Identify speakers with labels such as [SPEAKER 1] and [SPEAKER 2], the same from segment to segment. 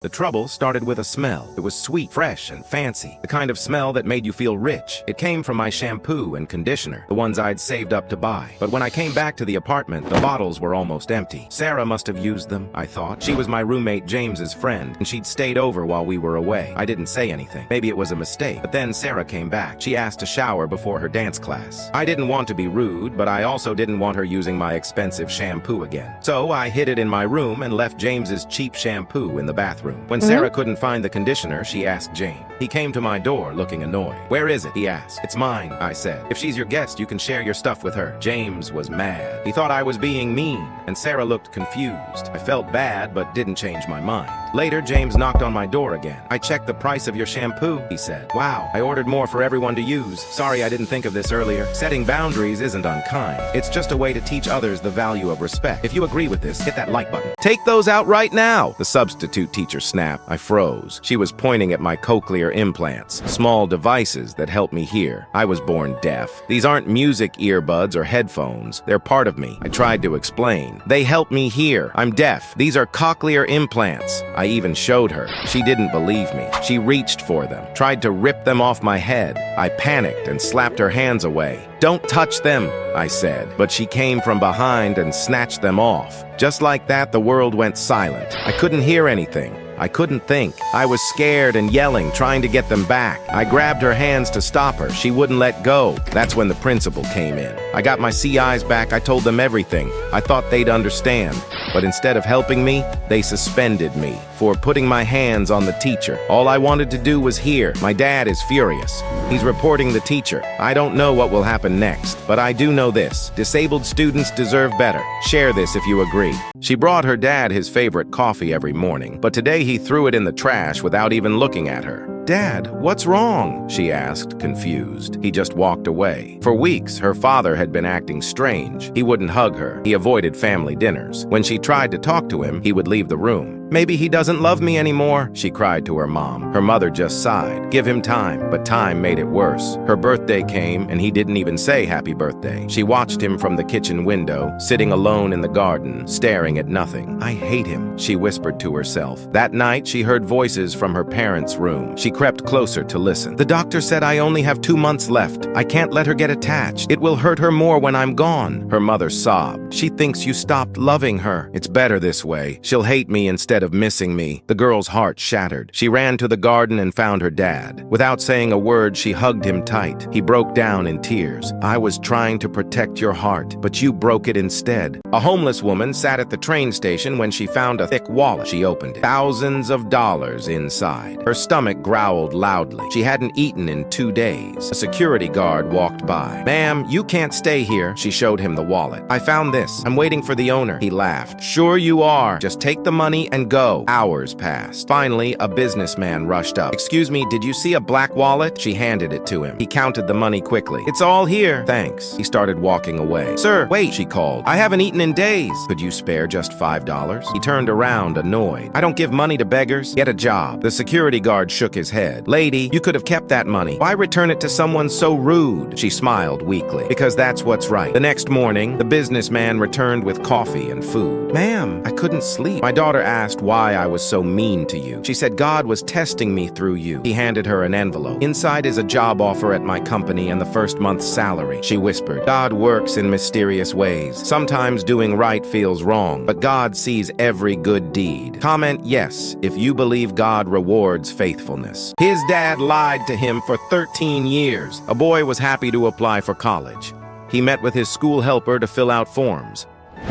[SPEAKER 1] The trouble started with a smell. It was sweet, fresh, and fancy. The kind of smell that made you feel rich. It came from my shampoo and conditioner, the ones I'd saved up to buy. But when I came back to the apartment, the bottles were almost empty. Sarah must have used them, I thought. She was my roommate James's friend, and she'd stayed over while we were away. I didn't say anything. Maybe it was a mistake. But then Sarah came back. She asked to shower before her dance class. I didn't want to be rude, but I also didn't want her using my expensive shampoo again. So I hid it in my room and left James's cheap shampoo in the bathroom. When Sarah couldn't find the conditioner, she asked James. He came to my door looking annoyed. "Where is it?" he asked. "It's mine," I said. "If she's your guest, you can share your stuff with her." James was mad. He thought I was being mean, and Sarah looked confused. I felt bad, but didn't change my mind. Later, James knocked on my door again. "I checked the price of your shampoo," he said. "Wow, I ordered more for everyone to use. Sorry I didn't think of this earlier. Setting boundaries isn't unkind. It's just a way to teach others the value of respect. If you agree with this, hit that like button." "Take those out right now!" the substitute teacher snapped. I froze. She was pointing at my cochlear implants, small devices that help me hear. I was born deaf. These aren't music earbuds or headphones. They're part of me. I tried to explain. "They help me hear. I'm deaf. These are cochlear implants." I even showed her. She didn't believe me. She reached for them, tried to rip them off my head. I panicked and slapped her hands away. "Don't touch them," I said, but she came from behind and snatched them off. Just like that, the world went silent. I couldn't hear anything. I couldn't think. I was scared and yelling, trying to get them back. I grabbed her hands to stop her. She wouldn't let go. That's when the principal came in. I got my CIs back. I told them everything. I thought they'd understand. But instead of helping me, they suspended me for putting my hands on the teacher. All I wanted to do was hear. My dad is furious. He's reporting the teacher. I don't know what will happen next, but I do know this. Disabled students deserve better. Share this if you agree. She brought her dad his favorite coffee every morning, but today he threw it in the trash without even looking at her. "Dad, what's wrong?" she asked, confused. He just walked away. For weeks, her father had been acting strange. He wouldn't hug her. He avoided family dinners. When she tried to talk to him, he would leave the room. "Maybe he doesn't love me anymore," she cried to her mom. Her mother just sighed. Give him time, but time made it worse. Her birthday came, and he didn't even say happy birthday. She watched him from the kitchen window, sitting alone in the garden, staring at nothing. "I hate him," she whispered to herself. That night, she heard voices from her parents' room. She crept closer to listen. "The doctor said I only have 2 months left. I can't let her get attached. It will hurt her more when I'm gone." Her mother sobbed. "She thinks you stopped loving her. It's better this way. She'll hate me instead of missing me." The girl's heart shattered. She ran to the garden and found her dad. Without saying a word, she hugged him tight. He broke down in tears. "I was trying to protect your heart, but you broke it instead." A homeless woman sat at the train station when she found a thick wallet. She opened it. Thousands of dollars inside. Her stomach growled loudly. She hadn't eaten in 2 days. A security guard walked by. "Ma'am, you can't stay here." She showed him the wallet. "I found this. I'm waiting for the owner." He laughed. "Sure you are. Just take the money and go." Hours passed. Finally, a businessman rushed up. "Excuse me, did you see a black wallet?" She handed it to him. He counted the money quickly. "It's all here." "Thanks." He started walking away. "Sir, wait," she called. "I haven't eaten in days." "Could you spare just $5? He turned around, annoyed. "I don't give money to beggars. Get a job." The security guard shook his head. "Lady, you could have kept that money. Why return it to someone so rude?" She smiled weakly. "Because that's what's right." The next morning, the businessman returned with coffee and food. "Ma'am, I couldn't sleep. My daughter asked why I was so mean to you. She said God was testing me through you." He handed her an envelope. "Inside is a job offer at my company and the first month's salary." She whispered. "God works in mysterious ways. Sometimes doing right feels wrong, but God sees every good deed." Comment yes if you believe God rewards faithfulness. His dad lied to him for 13 years. A boy was happy to apply for college. He met with his school helper to fill out forms.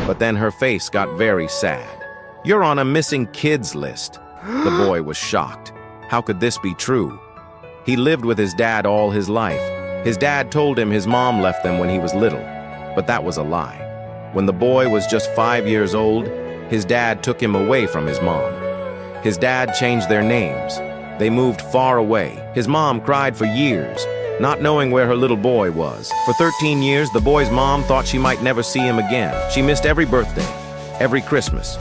[SPEAKER 1] But then her face got very sad. "You're on a missing kids list." The boy was shocked. How could this be true? He lived with his dad all his life. His dad told him his mom left them when he was little, but that was a lie. When the boy was just 5 years old, his dad took him away from his mom. His dad changed their names. They moved far away. His mom cried for years, not knowing where her little boy was. For 13 years, the boy's mom thought she might never see him again. She missed every birthday, every Christmas.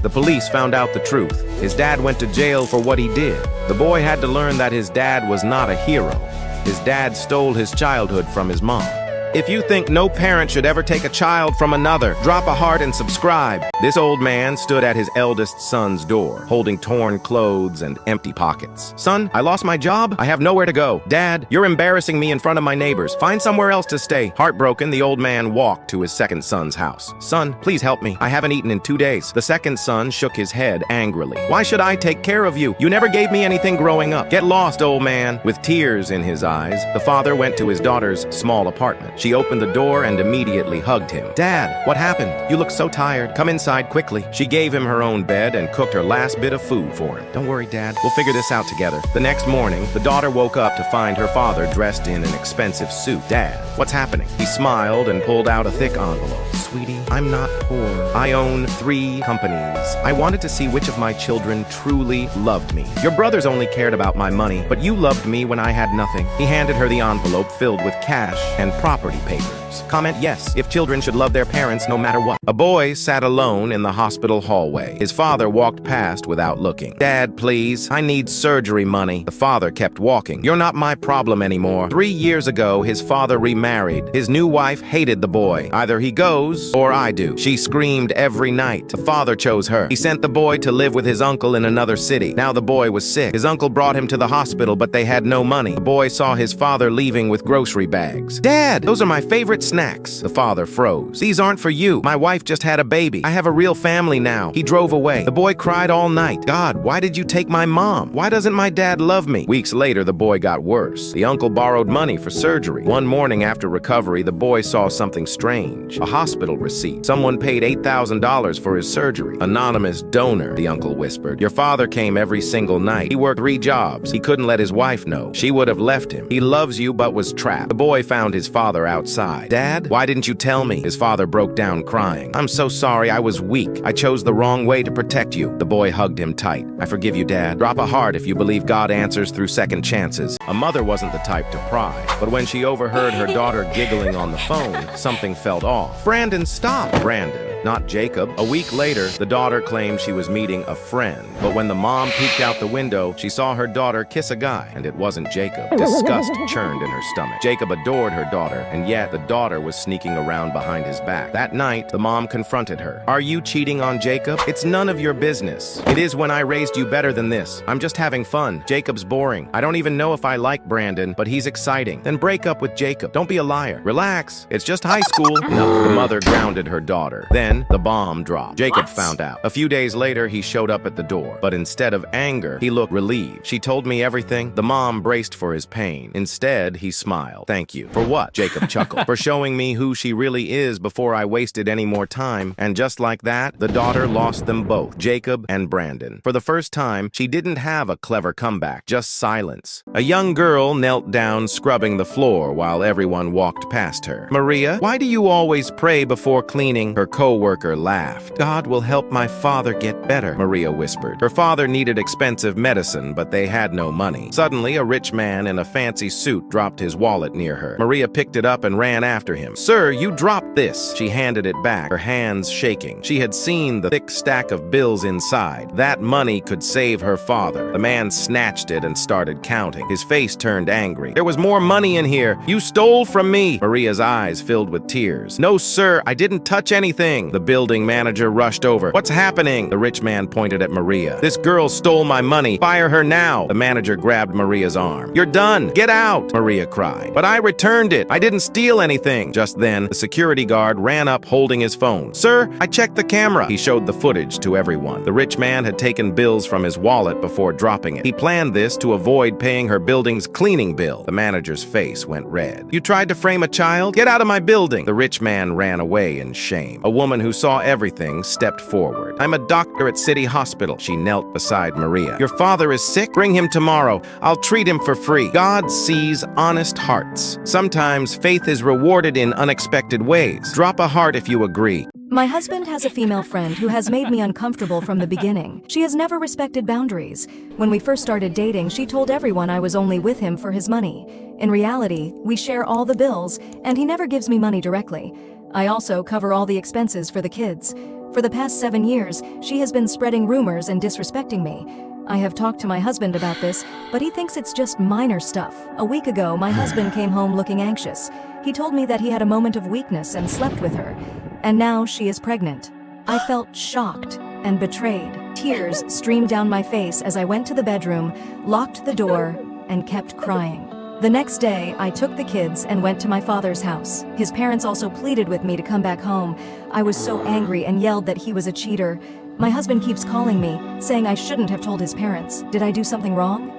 [SPEAKER 1] The police found out the truth. His dad went to jail for what he did. The boy had to learn that his dad was not a hero. His dad stole his childhood from his mom. If you think no parent should ever take a child from another, drop a heart and subscribe. This old man stood at his eldest son's door, holding torn clothes and empty pockets. Son, I lost my job. I have nowhere to go. Dad, you're embarrassing me in front of my neighbors. Find somewhere else to stay. Heartbroken, the old man walked to his second son's house. Son, please help me. I haven't eaten in 2 days. The second son shook his head angrily. Why should I take care of you? You never gave me anything growing up. Get lost, old man. With tears in his eyes, the father went to his daughter's small apartment. She opened the door and immediately hugged him. Dad, what happened? You look so tired. Come inside quickly. She gave him her own bed and cooked her last bit of food for him. Don't worry, Dad. We'll figure this out together. The next morning, the daughter woke up to find her father dressed in an expensive suit. Dad, what's happening? He smiled and pulled out a thick envelope. Sweetie, I'm not poor. I own 3 companies. I wanted to see which of my children truly loved me. Your brothers only cared about my money, but you loved me when I had nothing. He handed her the envelope filled with cash and property papers. Comment yes if children should love their parents no matter what. A boy sat alone in the hospital hallway. His father walked past without looking. Dad, please, I need surgery money. The father kept walking. You're not my problem anymore. 3 years ago, his father remarried. His new wife hated the boy. Either he goes or I do. She screamed every night. The father chose her. He sent the boy to live with his uncle in another city. Now the boy was sick. His uncle brought him to the hospital, but they had no money. The boy saw his father leaving with grocery bags. Dad, those are my favorite snacks. The father froze. These aren't for you. My wife just had a baby. I have a real family now. He drove away. The boy cried all night. God, why did you take my mom? Why doesn't my dad love me? Weeks later, the boy got worse. The uncle borrowed money for surgery. One morning after recovery, the boy saw something strange. A hospital receipt. Someone paid $8,000 for his surgery. Anonymous donor, the uncle whispered. Your father came every single night. He worked 3 jobs. He couldn't let his wife know. She would have left him. He loves you but was trapped. The boy found his father outside. Dad, why didn't you tell me? His father broke down crying. I'm so sorry. I was weak. I chose the wrong way to protect you. The boy hugged him tight. I forgive you, Dad. Drop a heart if you believe God answers through second chances. A mother wasn't the type to pry, but when she overheard her daughter giggling on the phone, something felt off. Brandon, stop! Brandon, not Jacob. A week later, the daughter claimed she was meeting a friend, but when the mom peeked out the window, she saw her daughter kiss a guy, and it wasn't Jacob. Disgust churned in her stomach. Jacob adored her daughter, and yet the daughter was sneaking around behind his back. That night, the mom confronted her. Are you cheating on Jacob? It's none of your business. It is when I raised you better than this. I'm just having fun. Jacob's boring. I don't even know if I like Brandon, but he's exciting. Then break up with Jacob. Don't be a liar. Relax. It's just high school. No, the mother grounded her daughter. Then the bomb dropped. Jacob found out. A few days later, he showed up at the door, but instead of anger, he looked relieved. She told me everything. The mom braced for his pain. Instead, he smiled. Thank you. For what? Jacob chuckled. For showing me who she really is before I wasted any more time. And just like that, the daughter lost them both, Jacob and Brandon. For the first time, she didn't have a clever comeback, just silence. A young girl knelt down, scrubbing the floor while everyone walked past her. Maria, why do you always pray before cleaning? Her co-worker laughed. God will help my father get better, Maria whispered. Her father needed expensive medicine, but they had no money. Suddenly, a rich man in a fancy suit dropped his wallet near her. Maria picked it up and ran after him. Sir, you dropped this. She handed it back, her hands shaking. She had seen the thick stack of bills inside. That money could save her father. The man snatched it and started counting. His face turned angry. There was more money in here. You stole from me. Maria's eyes filled with tears. No, sir, I didn't touch anything. The building manager rushed over. What's happening? The rich man pointed at Maria. This girl stole my money. Fire her now. The manager grabbed Maria's arm. You're done. Get out, Maria cried. But I returned it. I didn't steal anything. Just then, the security guard ran up holding his phone. Sir, I checked the camera. He showed the footage to everyone. The rich man had taken bills from his wallet before dropping it. He planned this to avoid paying her building's cleaning bill. The manager's face went red. You tried to frame a child? Get out of my building. The rich man ran away in shame. A woman who saw everything stepped forward. I'm a doctor at City Hospital. She knelt beside Maria. Your father is sick? Bring him tomorrow. I'll treat him for free. God sees honest hearts. Sometimes faith is rewarded in unexpected ways. Drop a heart if you agree.
[SPEAKER 2] My husband has a female friend who has made me uncomfortable from the beginning. She has never respected boundaries. When we first started dating, she told everyone I was only with him for his money. In reality, we share all the bills, and he never gives me money directly. I also cover all the expenses for the kids. For the past 7 years, she has been spreading rumors and disrespecting me. I have talked to my husband about this, but he thinks it's just minor stuff. A week ago, my husband came home looking anxious. He told me that he had a moment of weakness and slept with her, and now she is pregnant. I felt shocked and betrayed. Tears streamed down my face as I went to the bedroom, locked the door, and kept crying. The next day, I took the kids and went to my father's house. His parents also pleaded with me to come back home. I was so angry and yelled that he was a cheater. My husband keeps calling me, saying I shouldn't have told his parents. Did I do something wrong?